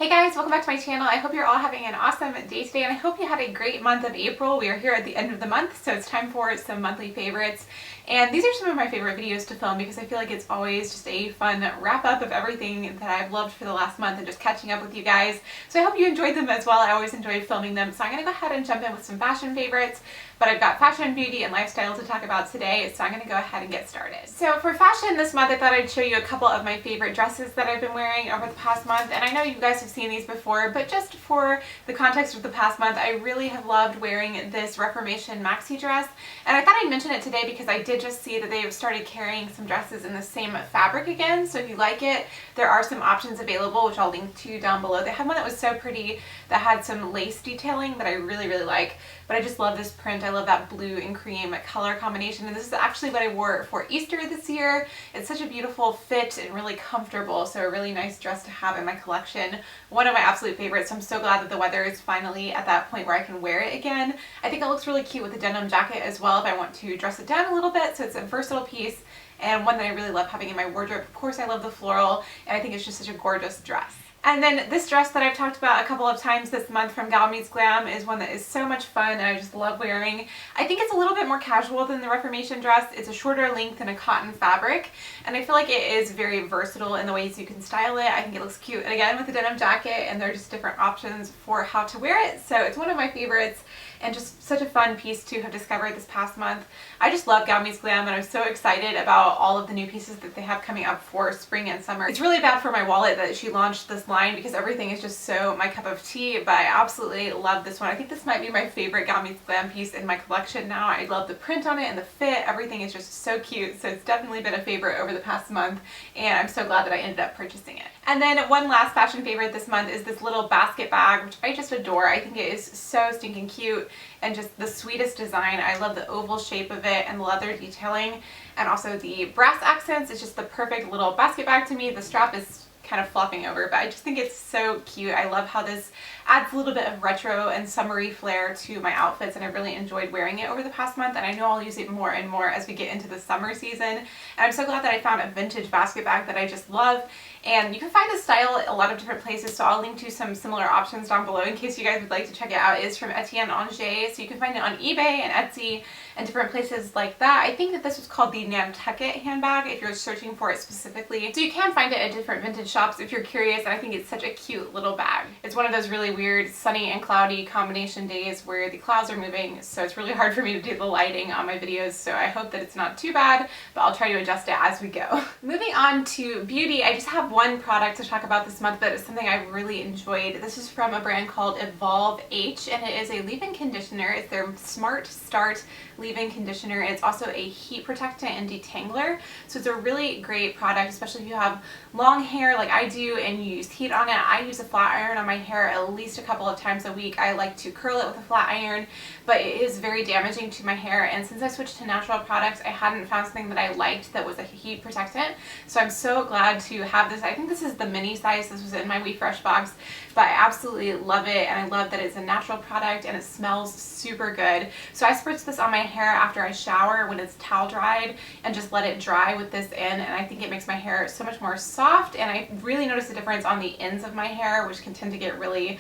Hey guys, welcome back to my channel. I hope you're all having an awesome day today and I hope you had a great month of April. We are here at the end of the month, so it's time for some monthly favorites. And these are some of my favorite videos to film because I feel like it's always just a fun wrap up of everything that I've loved for the last month and just catching up with you guys. So I hope you enjoyed them as well. I always enjoyed filming them. So I'm going to go ahead and jump in with some fashion favorites, but I've got fashion, beauty, and lifestyle to talk about today, so I'm going to go ahead and get started. So for fashion this month, I thought I'd show you a couple of my favorite dresses that I've been wearing over the past month. And I know you guys have seen these before, but just for the context of the past month, I really have loved wearing this Reformation maxi dress. And I thought I'd mention it today because I did just see that they've started carrying some dresses in the same fabric again. So if you like it, there are some options available, which I'll link to down below. They had one that was so pretty that had some lace detailing that I really like. But I just love this print. I love that blue and cream color combination. And this is actually what I wore for Easter this year. It's such a beautiful fit and really comfortable. So a really nice dress to have in my collection. One of my absolute favorites. So I'm so glad that the weather is finally at that point where I can wear it again. I think it looks really cute with the denim jacket as well if I want to dress it down a little bit. So it's a versatile piece and one that I really love having in my wardrobe. Of course, I love the floral and I think it's just such a gorgeous dress. And then this dress that I've talked about a couple of times this month from Gal Meets Glam is one that is so much fun and I just love wearing. I think it's a little bit more casual than the Reformation dress. It's a shorter length and a cotton fabric, and I feel like it is very versatile in the ways you can style it. I think it looks cute, and again with the denim jacket, and there are just different options for how to wear it. So it's one of my favorites and just such a fun piece to have discovered this past month. I just love Gal Meets Glam and I'm so excited about all of the new pieces that they have coming up for spring and summer. It's really bad for my wallet that she launched this line because everything is just so my cup of tea, but I absolutely love this one. I think this might be my favorite Gal Meets Glam piece in my collection now. I love the print on it and the fit. Everything is just so cute, so it's definitely been a favorite over the past month and I'm so glad that I ended up purchasing it. And then one last fashion favorite this month is this little basket bag, which I just adore. I think it is so stinking cute and just the sweetest design. I love the oval shape of it and the leather detailing and also the brass accents. It's just the perfect little basket bag to me. The strap is kind of flopping over, but I just think it's so cute. I love how this adds a little bit of retro and summery flair to my outfits, and I really enjoyed wearing it over the past month, and I know I'll use it more and more as we get into the summer season. And I'm so glad that I found a vintage basket bag that I just love. And you can find this style a lot of different places, so I'll link to some similar options down below in case you guys would like to check it out. It is from Etienne Angers, so you can find it on eBay and Etsy and different places like that. I think that this was called the Nantucket handbag if you're searching for it specifically. So you can find it at different vintage shops if you're curious, and I think it's such a cute little bag. It's one of those really weird sunny and cloudy combination days where the clouds are moving, so it's really hard for me to do the lighting on my videos, so I hope that it's not too bad, but I'll try to adjust it as we go. Moving on to beauty, I just have one product to talk about this month, but it's something I really enjoyed. This is from a brand called Evolve H, and it is a leave-in conditioner. It's their Smart Start leave-in conditioner. It's also a heat protectant and detangler, so it's a really great product, especially if you have long hair like I do and you use heat on it. I use a flat iron on my hair at least a couple of times a week. I like to curl it with a flat iron, but it is very damaging to my hair, and since I switched to natural products, I hadn't found something that I liked that was a heat protectant, so I'm so glad to have this. I think this is the mini size. This was in my WeFresh box, but I absolutely love it, and I love that it's a natural product and it smells super good. So I spritz this on my hair after I shower when it's towel dried and just let it dry with this in, and I think it makes my hair so much more soft, and I really notice a difference on the ends of my hair, which can tend to get really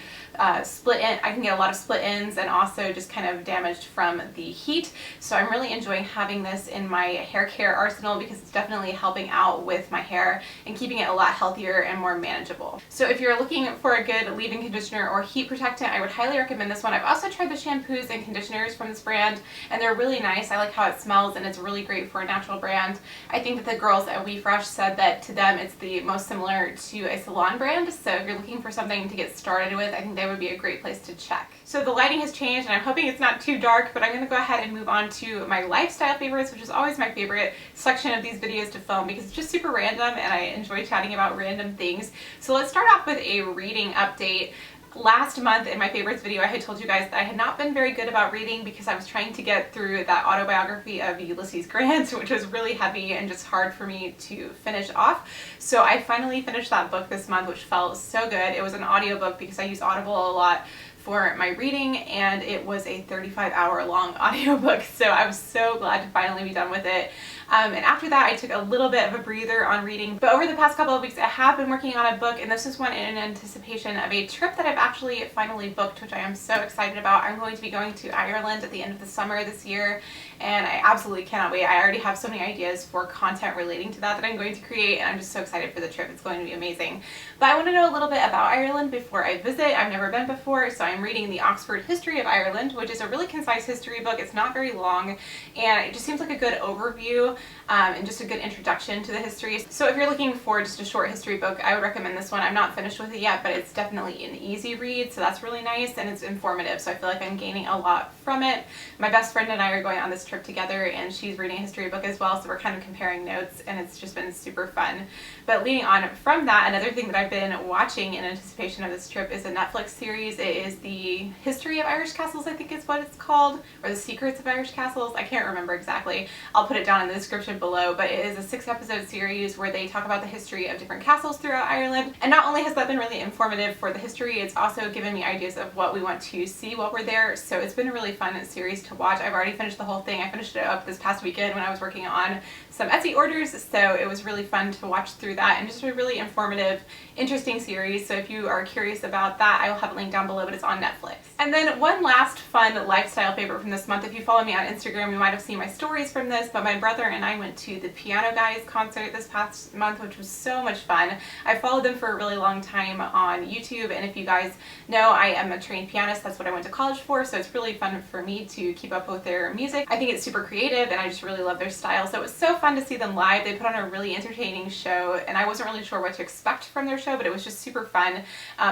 split in. I can get a lot of split ends and also just kind of damaged from the heat. So I'm really enjoying having this in my hair care arsenal because it's definitely helping out with my hair and keeping it a lot healthier and more manageable. So if you're looking for a good leave-in conditioner or heat protectant, I would highly recommend this one. I've also tried the shampoos and conditioners from this brand and they're really nice. I like how it smells and it's really great for a natural brand. I think that the girls at WeFresh said that to them it's the most similar to a salon brand, so if you're looking for something to get started with, I think they would be a great place to check. So the lighting has changed and I'm hoping it's not too dark, but I'm going to go ahead and move on to my lifestyle favorites, which is always my favorite section of these videos to film because it's just super random and I enjoy chatting about random things. So let's start off with a reading update. Last month in my favorites video, I had told you guys that I had not been very good about reading because I was trying to get through that autobiography of Ulysses Grant, which was really heavy and just hard for me to finish off. So I finally finished that book this month, which felt so good. It was an audiobook because I use Audible a lot for my reading, and it was a 35-hour long audiobook, so I was so glad to finally be done with it. And after that, I took a little bit of a breather on reading. But over the past couple of weeks, I have been working on a book, and this is one in anticipation of a trip that I've actually finally booked, which I am so excited about. I'm going to be going to Ireland at the end of the summer this year, and I absolutely cannot wait. I already have so many ideas for content relating to that I'm going to create, and I'm just so excited for the trip. It's going to be amazing. But I want to know a little bit about Ireland before I visit. I've never been before, so I'm reading the Oxford History of Ireland, which is a really concise history book. It's not very long, and it just seems like a good overview and just a good introduction to the history. So if you're looking for just a short history book, I would recommend this one. I'm not finished with it yet, but it's definitely an easy read, so that's really nice, and it's informative, so I feel like I'm gaining a lot from it. My best friend and I are going on this trip together, and she's reading a history book as well, so we're kind of comparing notes, and it's just been super fun. But leading on from that, another thing that I've been watching in anticipation of this trip is a Netflix series. It is the History of Irish Castles, I think is what it's called, or the Secrets of Irish Castles. I can't remember exactly. I'll put it down in the description below, but it is a 6-episode series where they talk about the history of different castles throughout Ireland. And not only has that been really informative for the history, it's also given me ideas of what we want to see while we're there. So it's been a really fun series to watch. I've already finished the whole thing. I finished it up this past weekend when I was working on some Etsy orders, so it was really fun to watch through that, and just a really informative, interesting series. So if you are curious about that, I will have a link down below, but it's on Netflix. And then one last fun lifestyle favorite from this month. If you follow me on Instagram, you might have seen my stories from this, but my brother and I went to the Piano Guys concert this past month, which was so much fun. I followed them for a really long time on YouTube, and if you guys know, I am a trained pianist. That's what I went to college for, so it's really fun for me to keep up with their music. I think it's super creative, and I just really love their style, so it was so fun to see them live. They put on a really entertaining show, and I wasn't really sure what to expect from their show, but it was just super fun.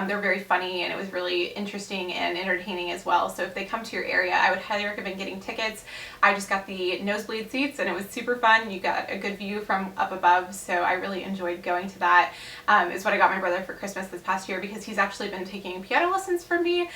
They're very funny, and it was really interesting and entertaining as well. So if they come to your area, I would highly recommend getting tickets. I just got the nosebleed seats, and it was super fun. You got a good view from up above, so I really enjoyed going to that. It's what I got my brother for Christmas this past year, because he's actually been taking piano lessons from me,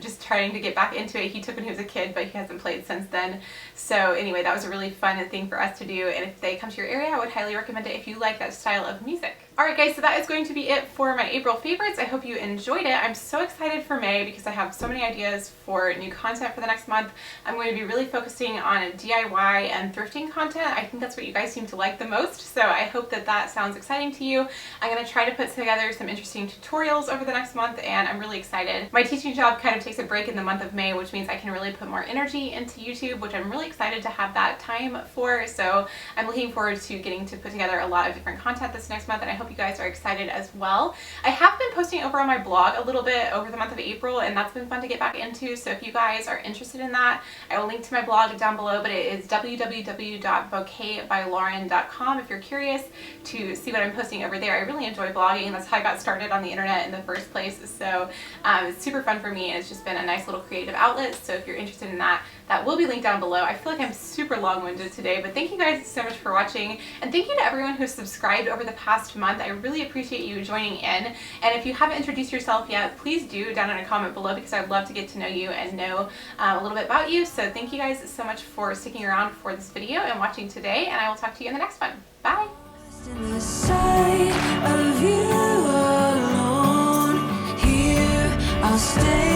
just trying to get back into it. He took when he was a kid, but he hasn't played since then. So anyway, that was a really fun thing for us to do, and if they come to your area, I would highly recommend it if you like that style of music. Alright guys, so that is going to be it for my April favorites. I hope you enjoyed it. I'm so excited for May because I have so many ideas for new content for the next month. I'm going to be really focusing on DIY and thrifting content. I think that's what you guys seem to like the most, so I hope that that sounds exciting to you. I'm going to try to put together some interesting tutorials over the next month, and I'm really excited. My teaching job kind of takes a break in the month of May, which means I can really put more energy into YouTube, which I'm really excited to have that time for. So I'm looking forward to getting to put together a lot of different content this next month, and I hope you guys are excited as well. I have been posting over on my blog a little bit over the month of April, and that's been fun to get back into. So if you guys are interested in that, I will link to my blog down below, but it is www.bouquetbylauren.com if you're curious to see what I'm posting over there. I really enjoy blogging. That's how I got started on the internet in the first place. So it's super fun for me, and it's just been a nice little creative outlet. So if you're interested in that, that will be linked down below. I feel like I'm super long-winded today, but thank you guys so much for watching, and thank you to everyone who's subscribed over the past month. I really appreciate you joining in, and if you haven't introduced yourself yet, please do down in a comment below, because I'd love to get to know you and know a little bit about you. So thank you guys so much for sticking around for this video and watching today, and I will talk to you in the next one. Bye! In the sight of you alone, here I'll stay.